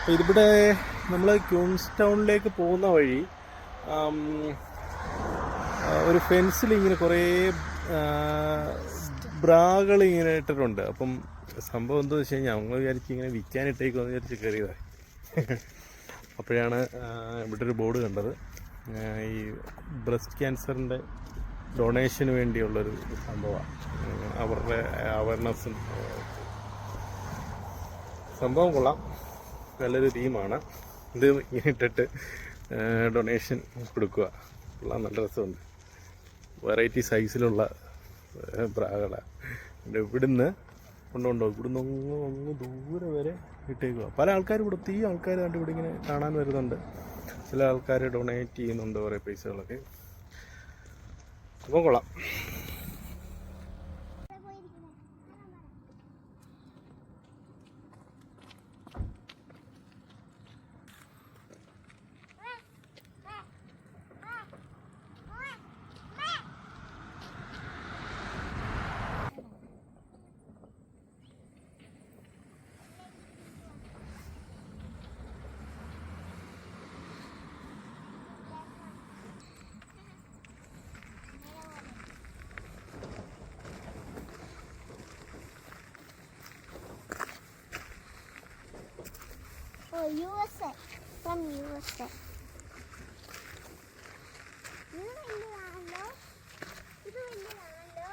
അപ്പോൾ ഇതിവിടെ നമ്മൾ ക്യൂൻസ് ടൗണിലേക്ക് പോകുന്ന വഴി ഒരു ഫെൻസിൽ ഇങ്ങനെ കുറേ ബ്രാകൾ ഇങ്ങനെ ഇട്ടിട്ടുണ്ട്. അപ്പം സംഭവം എന്താണെന്ന് വെച്ച് കഴിഞ്ഞാൽ ഞങ്ങൾ വിചാരിച്ച് ഇങ്ങനെ വിൽക്കാനിട്ടേക്കുമെന്ന് വിചാരിച്ച് കയറിയതാണ്. അപ്പോഴാണ് ഇവിടെ ഒരു ബോർഡ് കണ്ടത്. ഈ ബ്രസ്റ്റ് ക്യാൻസറിൻ്റെ ഡൊണേഷന് വേണ്ടിയുള്ളൊരു സംഭവമാണ്. അവരുടെ അവയർനെസ്സും സംഭവം കൊള്ളാം. നല്ലൊരു തീമാണ് ഇത്. ഇങ്ങനെ ഇട്ടിട്ട് ഡൊണേഷൻ കൊടുക്കുക. കൊള്ളാം, നല്ല രസമുണ്ട്. വെറൈറ്റി സൈസിലുള്ള ബ്രാകളാണ്. ഇവിടുന്ന് കൊണ്ടുണ്ടോ, ഇവിടുന്ന് അങ്ങ് ദൂരെ വരെ ഇട്ടേക്കുക. പല ആൾക്കാരും ഇവിടെ ഒത്തിരി ആൾക്കാർ കണ്ട് ഇവിടെ ഇങ്ങനെ കാണാൻ വരുന്നുണ്ട്. ചില ആൾക്കാർ ഡൊണേറ്റ് ചെയ്യുന്നുണ്ട് കുറേ പൈസകളൊക്കെ. അപ്പോൾ കൊള്ളാം. Oh, USA. From USA. ഇത് വലിയതാണല്ലോ. ഇത് വലിയതാണല്ലോ.